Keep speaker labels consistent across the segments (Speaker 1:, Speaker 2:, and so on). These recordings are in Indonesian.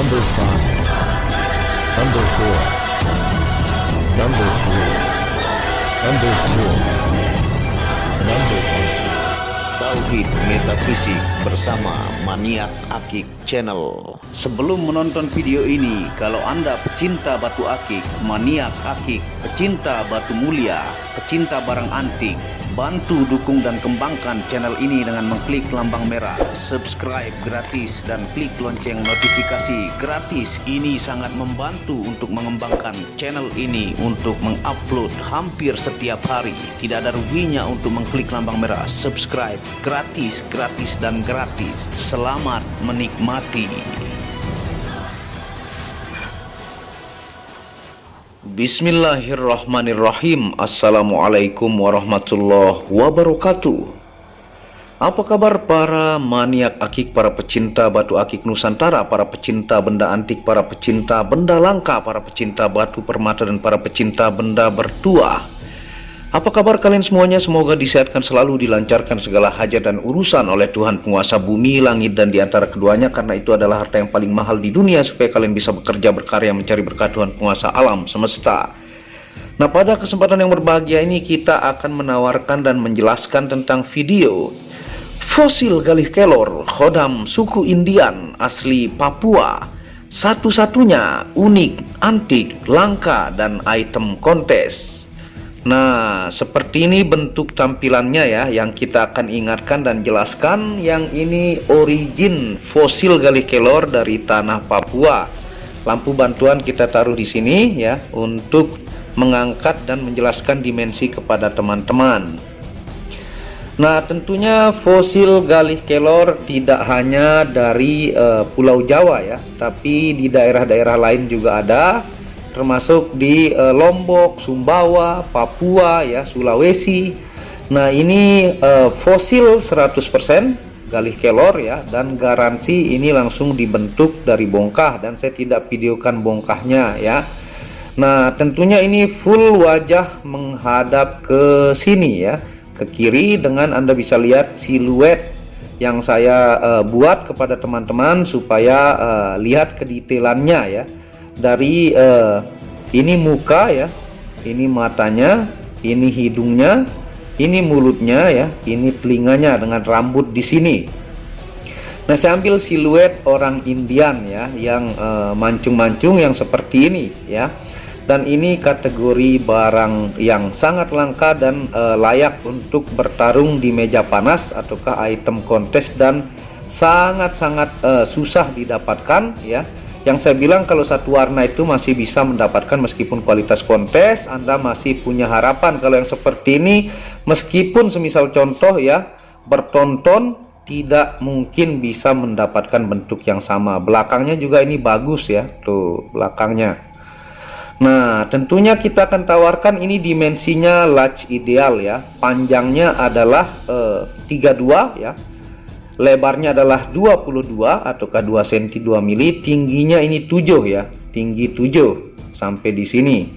Speaker 1: Number 5, Number 4, Number 3, Number 2, Number 1.
Speaker 2: Tauhid Metafisik bersama Maniak Akik Channel. Sebelum menonton video ini, kalau Anda pecinta batu akik, maniak akik, pecinta batu mulia, pecinta barang antik, bantu dukung dan kembangkan channel ini dengan mengklik lambang merah, subscribe gratis dan klik lonceng notifikasi gratis. Ini sangat membantu untuk mengembangkan channel ini untuk mengupload hampir setiap hari. Tidak ada ruginya untuk mengklik lambang merah, subscribe gratis, gratis dan gratis. Selamat menikmati. Bismillahirrahmanirrahim. Assalamualaikum warahmatullahi wabarakatuh. Apa kabar para maniak akik, para pecinta batu akik Nusantara, para pecinta benda antik, para pecinta benda langka, para pecinta batu permata, dan para pecinta benda bertuah? Apa kabar kalian semuanya? Semoga disehatkan selalu, dilancarkan segala hajat dan urusan oleh Tuhan penguasa bumi, langit, dan diantara keduanya, karena itu adalah harta yang paling mahal di dunia, supaya kalian bisa bekerja, berkarya, mencari berkat Tuhan penguasa alam semesta. Nah, pada kesempatan yang berbahagia ini kita akan menawarkan dan menjelaskan tentang video fosil Galih Kelor Khodam suku Indian asli Papua, satu-satunya unik, antik, langka, dan item kontes. Nah, seperti ini bentuk tampilannya ya, yang kita akan ingatkan dan jelaskan. Yang ini origin fosil Galih Kelor dari tanah Papua. Lampu bantuan kita taruh di sini ya, untuk mengangkat dan menjelaskan dimensi kepada teman-teman. Nah, tentunya fosil Galih Kelor tidak hanya dari Pulau Jawa ya, tapi di daerah-daerah lain juga ada, termasuk di Lombok, Sumbawa, Papua ya, Sulawesi. Nah, ini fosil 100% Galih Kelor ya, dan garansi ini langsung dibentuk dari bongkah, dan saya tidak videokan bongkahnya ya. Nah, tentunya ini full wajah menghadap ke sini ya, ke kiri, dengan Anda bisa lihat siluet yang saya buat kepada teman-teman supaya lihat kedetailannya ya. Dari ini muka ya, ini matanya, ini hidungnya, ini mulutnya ya, ini telinganya dengan rambut di sini. Nah, saya ambil siluet orang Indian ya, yang mancung-mancung yang seperti ini ya. Dan ini kategori barang yang sangat langka dan layak untuk bertarung di meja panas ataukah item kontes, dan sangat-sangat susah didapatkan ya. Yang saya bilang, kalau satu warna itu masih bisa mendapatkan meskipun kualitas kontes, Anda masih punya harapan. Kalau yang seperti ini, meskipun semisal contoh ya, bertonton, tidak mungkin bisa mendapatkan bentuk yang sama. Belakangnya juga ini bagus ya, tuh belakangnya. Nah, tentunya kita akan tawarkan ini dimensinya large ideal ya. Panjangnya adalah 32 ya. Lebarnya adalah 22 ataukah 2 cm 2 mili. Tingginya ini 7 ya, tinggi 7 sampai di sini.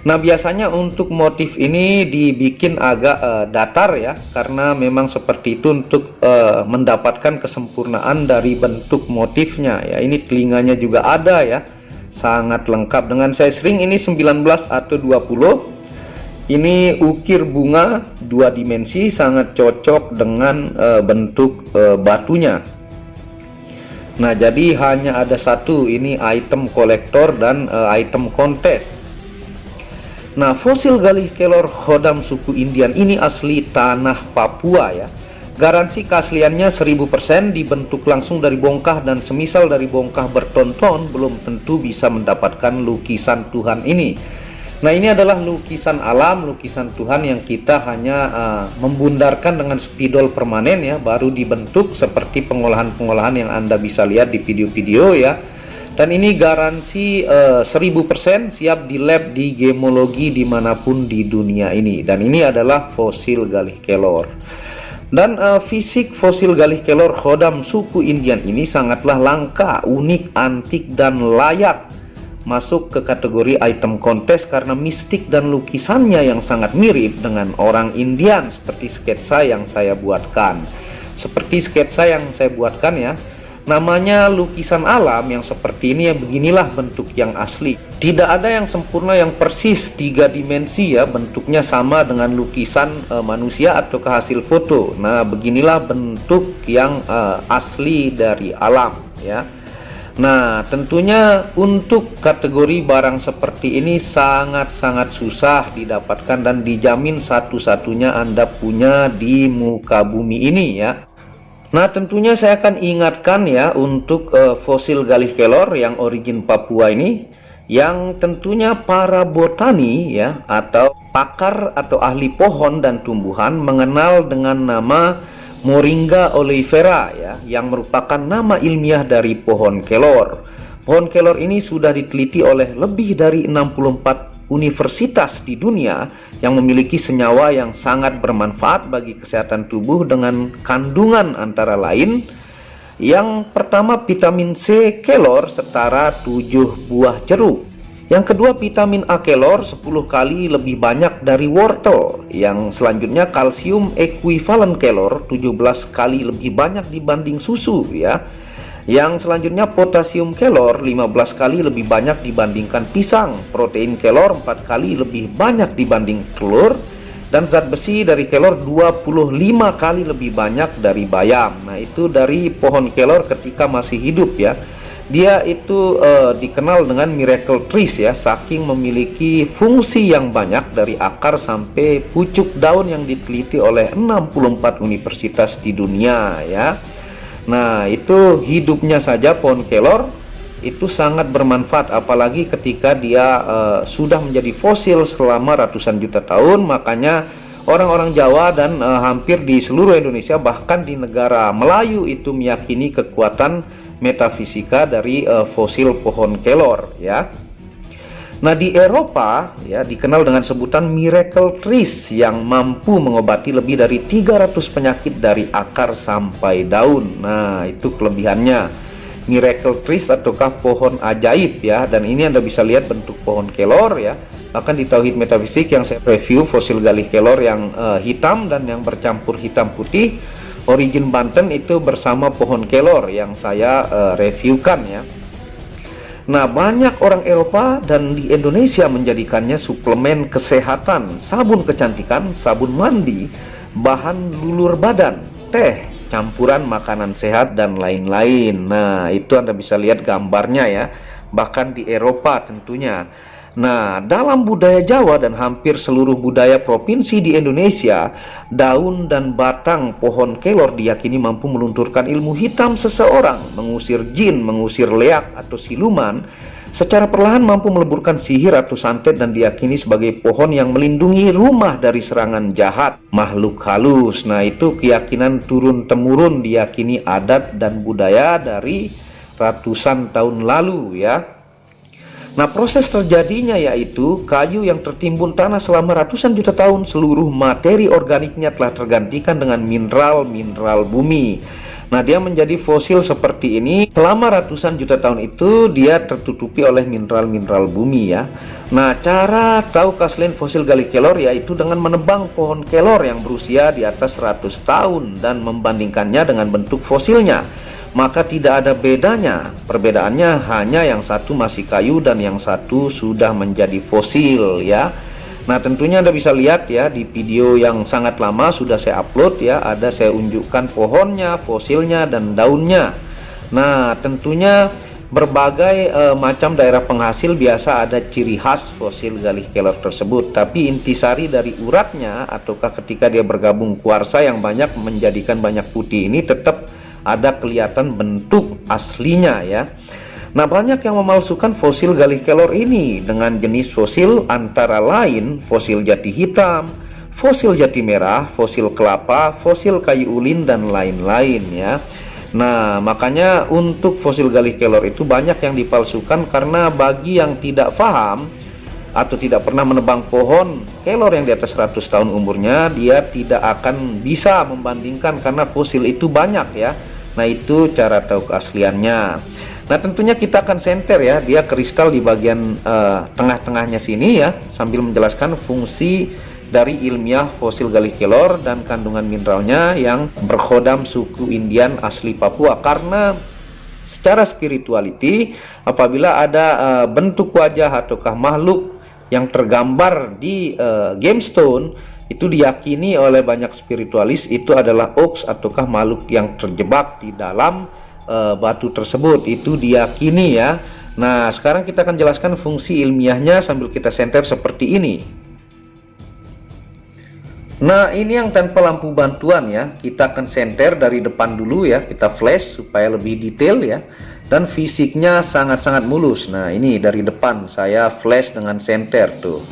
Speaker 2: Nah, biasanya untuk motif ini dibikin agak datar ya, karena memang seperti itu untuk mendapatkan kesempurnaan dari bentuk motifnya ya. Ini telinganya juga ada ya, sangat lengkap. Dengan size ring ini 19 atau 20. Ini ukir bunga 2 dimensi, sangat cocok dengan bentuk batunya. Nah, jadi hanya ada satu, ini item kolektor dan item kontes. Nah, fosil Galih Kelor Khodam suku Indian ini asli tanah Papua ya. Garansi keasliannya 1000%, dibentuk langsung dari bongkah, dan semisal dari bongkah bertonton belum tentu bisa mendapatkan lukisan Tuhan ini. Nah, ini adalah lukisan alam, lukisan Tuhan yang kita hanya membundarkan dengan spidol permanen ya, baru dibentuk seperti pengolahan-pengolahan yang Anda bisa lihat di video-video ya. Dan ini garansi 1000% siap di lab di gemologi dimanapun di dunia ini. Dan ini adalah fosil Galih Kelor. Dan fisik fosil Galih Kelor Khodam suku Indian ini sangatlah langka, unik, antik, dan layak masuk ke kategori item kontes karena mistik dan lukisannya yang sangat mirip dengan orang Indian, seperti sketsa yang saya buatkan. Ya, Namanya lukisan alam yang seperti ini, ya beginilah bentuk yang asli. Tidak ada yang sempurna yang persis 3 dimensi ya, bentuknya sama dengan lukisan manusia atau hasil foto. Nah, beginilah bentuk yang asli dari alam ya. Nah, tentunya untuk kategori barang seperti ini sangat-sangat susah didapatkan dan dijamin satu-satunya Anda punya di muka bumi ini ya. Nah, tentunya saya akan ingatkan ya untuk fosil Galih Kelor yang origin Papua ini, yang tentunya para botani ya atau pakar atau ahli pohon dan tumbuhan mengenal dengan nama Moringa oleifera ya, yang merupakan nama ilmiah dari pohon kelor. Pohon kelor ini sudah diteliti oleh lebih dari 64 universitas di dunia yang memiliki senyawa yang sangat bermanfaat bagi kesehatan tubuh dengan kandungan antara lain yang pertama vitamin C kelor setara 7 buah jeruk. Yang kedua vitamin A kelor 10 kali lebih banyak dari wortel. Yang selanjutnya kalsium ekuivalen kelor 17 kali lebih banyak dibanding susu ya. Yang selanjutnya potasium kelor 15 kali lebih banyak dibandingkan pisang, protein kelor 4 kali lebih banyak dibanding telur, dan zat besi dari kelor 25 kali lebih banyak dari bayam. Nah, itu dari pohon kelor ketika masih hidup ya. Dia itu dikenal dengan miracle trees ya, saking memiliki fungsi yang banyak dari akar sampai pucuk daun yang diteliti oleh 64 universitas di dunia ya. Nah, itu hidupnya saja pohon kelor itu sangat bermanfaat, apalagi ketika dia sudah menjadi fosil selama ratusan juta tahun. Makanya orang-orang Jawa dan hampir di seluruh Indonesia, bahkan di negara Melayu itu meyakini kekuatan metafisika dari fosil pohon kelor ya. Nah, di Eropa ya dikenal dengan sebutan miracle trees yang mampu mengobati lebih dari 300 penyakit dari akar sampai daun. Nah, itu kelebihannya miracle trees ataukah pohon ajaib ya. Dan ini Anda bisa lihat bentuk pohon kelor ya. Bahkan di Tauhid Metafisik yang saya review fosil Galih Kelor yang hitam dan yang bercampur hitam putih, origin Banten itu bersama pohon kelor yang saya reviewkan ya. Nah, banyak orang Eropa dan di Indonesia menjadikannya suplemen kesehatan, sabun kecantikan, sabun mandi, bahan lulur badan, teh, campuran makanan sehat, dan lain-lain. Nah, itu Anda bisa lihat gambarnya ya, bahkan di Eropa tentunya. Nah, dalam budaya Jawa dan hampir seluruh budaya provinsi di Indonesia, daun dan batang pohon kelor diyakini mampu melunturkan ilmu hitam seseorang, mengusir jin, mengusir leak atau siluman, secara perlahan mampu meleburkan sihir atau santet, dan diyakini sebagai pohon yang melindungi rumah dari serangan jahat, makhluk halus. Nah, itu keyakinan turun-temurun, diyakini adat dan budaya dari ratusan tahun lalu ya. Nah, proses terjadinya yaitu kayu yang tertimbun tanah selama ratusan juta tahun, seluruh materi organiknya telah tergantikan dengan mineral-mineral bumi. Nah, dia menjadi fosil seperti ini selama ratusan juta tahun itu dia tertutupi oleh mineral-mineral bumi ya. Nah, cara tahu keaslian fosil Galih Kelor yaitu dengan menebang pohon kelor yang berusia di atas 100 tahun dan membandingkannya dengan bentuk fosilnya. Maka tidak ada bedanya. Perbedaannya hanya yang satu masih kayu dan yang satu sudah menjadi fosil ya. Nah, tentunya Anda bisa lihat ya di video yang sangat lama sudah saya upload ya, ada saya unjukkan pohonnya, fosilnya, dan daunnya. Nah, tentunya berbagai macam daerah penghasil biasa ada ciri khas fosil Galih Kelor tersebut, tapi intisari dari uratnya ataukah ketika dia bergabung kuarsa yang banyak menjadikan banyak putih ini tetap ada kelihatan bentuk aslinya ya. Nah, banyak yang memalsukan fosil Galih Kelor ini dengan jenis fosil antara lain fosil jati hitam, fosil jati merah, fosil kelapa, fosil kayu ulin, dan lain-lain ya. Nah, makanya untuk fosil Galih Kelor itu banyak yang dipalsukan karena bagi yang tidak paham atau tidak pernah menebang pohon kelor yang di atas 100 tahun umurnya, dia tidak akan bisa membandingkan karena fosil itu banyak ya. Nah, itu cara tahu keasliannya. Nah, tentunya kita akan senter ya, dia kristal di bagian tengah-tengahnya sini ya, sambil menjelaskan fungsi dari ilmiah fosil Galih Kelor dan kandungan mineralnya yang berkhodam suku Indian asli Papua. Karena secara spirituality, apabila ada bentuk wajah ataukah makhluk yang tergambar di gemstone, itu diyakini oleh banyak spiritualis itu adalah ox ataukah makhluk yang terjebak di dalam batu tersebut. Itu diyakini ya. Nah, sekarang kita akan jelaskan fungsi ilmiahnya sambil kita senter seperti ini. Nah, ini yang tanpa lampu bantuan ya. Kita akan senter dari depan dulu ya. Kita flash supaya lebih detail ya. Dan fisiknya sangat-sangat mulus. Nah, ini dari depan saya flash dengan senter tuh.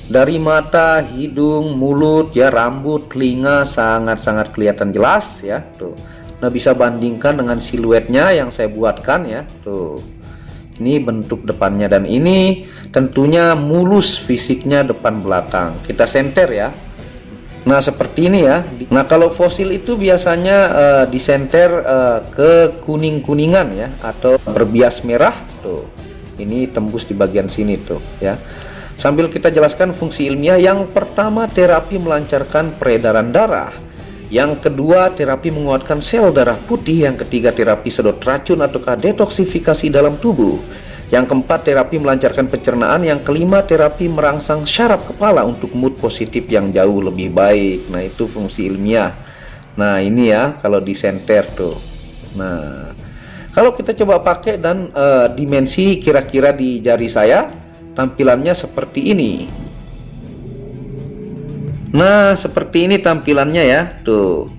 Speaker 2: Dari mata, hidung, mulut ya, rambut, telinga sangat-sangat kelihatan jelas ya tuh. Nah, bisa bandingkan dengan siluetnya yang saya buatkan ya tuh. Ini bentuk depannya dan ini tentunya mulus fisiknya depan belakang. Kita senter ya. Nah, seperti ini ya. Nah, kalau fosil itu biasanya disenter ke kuning-kuningan ya, atau berbias merah tuh. Ini tembus di bagian sini tuh ya. Sambil kita jelaskan fungsi ilmiah, yang pertama terapi melancarkan peredaran darah. Yang kedua terapi menguatkan sel darah putih. Yang ketiga terapi sedot racun ataukah detoksifikasi dalam tubuh. Yang keempat terapi melancarkan pencernaan. Yang kelima terapi merangsang syaraf kepala untuk mood positif yang jauh lebih baik. Nah, itu fungsi ilmiah. Nah, ini ya kalau di senter tuh. Nah, kalau kita coba pakai dan dimensi kira-kira di jari saya, tampilannya seperti ini. Nah, seperti ini tampilannya ya tuh.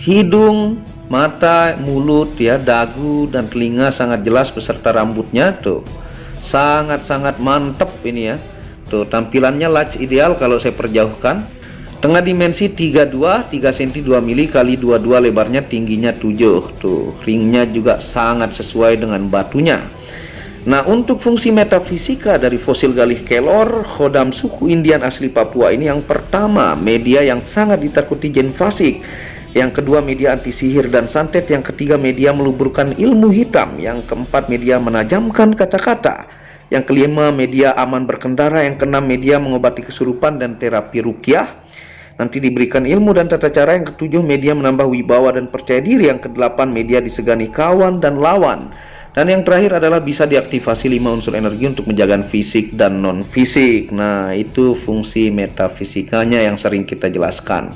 Speaker 2: Hidung, mata, mulut ya, dagu dan telinga sangat jelas beserta rambutnya tuh. Sangat-sangat mantep ini ya. Tuh, tampilannya large ideal kalau saya perjauhkan. Tengah dimensi 32, 3 cm 2 mili kali 22, lebarnya tingginya 7. Tuh, ringnya juga sangat sesuai dengan batunya. Nah, untuk fungsi metafisika dari fosil Galih Kelor, khodam suku Indian asli Papua ini, yang pertama media yang sangat ditakuti jin fasik. Yang kedua media anti sihir dan santet. Yang ketiga media meluburkan ilmu hitam. Yang keempat media menajamkan kata-kata. Yang kelima media aman berkendara. Yang keenam media mengobati kesurupan dan terapi ruqyah. Nanti diberikan ilmu dan tata cara. Yang ketujuh media menambah wibawa dan percaya diri. Yang kedelapan media disegani kawan dan lawan. Dan yang terakhir adalah bisa diaktifasi 5 unsur energi untuk menjaga fisik dan non fisik. Nah, itu fungsi metafisikanya yang sering kita jelaskan.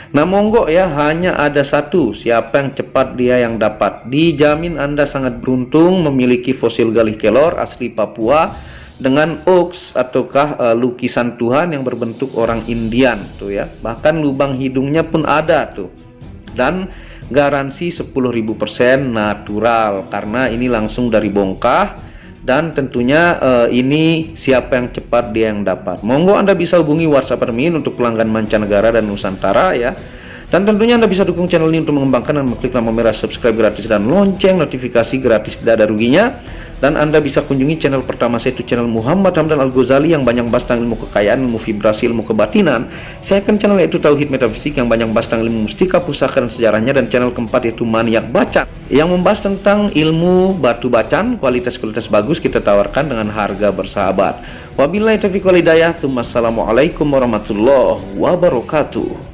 Speaker 2: Nah, monggo ya, hanya ada satu, siapa yang cepat dia yang dapat. Dijamin Anda sangat beruntung memiliki fosil Galih Kelor asli Papua dengan ox ataukah lukisan Tuhan yang berbentuk orang Indian tuh ya. Bahkan lubang hidungnya pun ada tuh. Dan garansi 10.000% natural karena ini langsung dari bongkah. Dan tentunya ini siapa yang cepat dia yang dapat. Monggo Anda bisa hubungi WhatsApp admin untuk pelanggan mancanegara dan Nusantara ya. Dan tentunya Anda bisa dukung channel ini untuk mengembangkan dan mengklik lampu merah subscribe gratis dan lonceng notifikasi gratis, tidak ada ruginya. Dan Anda bisa kunjungi channel pertama saya, itu channel Muhammad Hamdan Al-Ghazali yang banyak bahas tentang ilmu kekayaan, ilmu vibrasi, ilmu kebatinan. Second channel yaitu Tauhid Metafisik yang banyak bahas tentang ilmu mustika, pusaka dan sejarahnya. Dan channel keempat yaitu Maniak Bacan yang membahas tentang ilmu batu bacan, kualitas-kualitas bagus kita tawarkan dengan harga bersahabat. Wabillahi taufiq wal hidayah. Wassalamualaikum warahmatullahi wabarakatuh.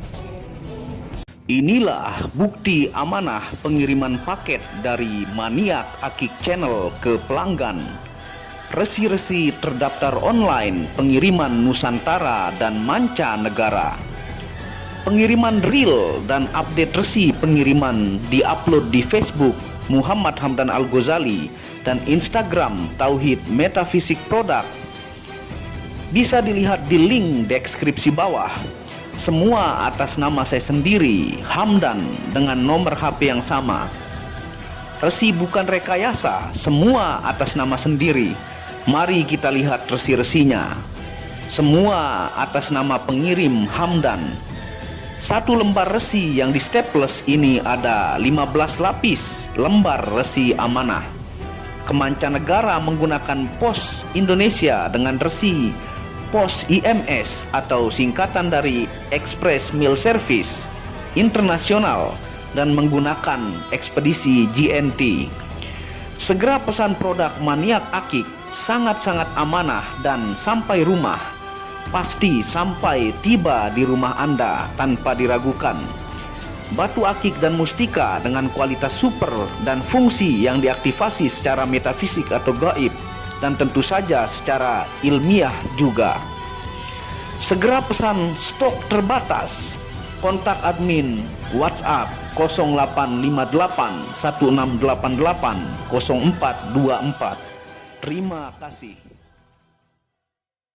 Speaker 2: Inilah bukti amanah pengiriman paket dari Maniak Akik Channel ke pelanggan. Resi-resi terdaftar online pengiriman Nusantara dan mancanegara. Pengiriman real dan update resi pengiriman diupload di Facebook Muhammad Hamdan Al-Ghazali dan Instagram Tauhid Metafisik Produk. Bisa dilihat di link deskripsi bawah. Semua atas nama saya sendiri, Hamdan, dengan nomor HP yang sama. Resi bukan rekayasa, semua atas nama sendiri. Mari kita lihat resi-resinya. Semua atas nama pengirim Hamdan. Satu lembar resi yang di staples ini ada 15 lapis lembar resi amanah. Kemancanegara menggunakan pos Indonesia dengan resi pos IMS atau singkatan dari Express Mail Service Internasional dan menggunakan ekspedisi GNT. Segera pesan produk Maniak Akik, sangat-sangat amanah dan sampai rumah. Pasti sampai tiba di rumah Anda tanpa diragukan. batu akik dan mustika dengan kualitas super dan fungsi yang diaktifasi secara metafisik atau gaib, dan tentu saja secara ilmiah juga. Segera pesan, stok terbatas. Kontak admin WhatsApp 0858 1688 0424. Terima kasih.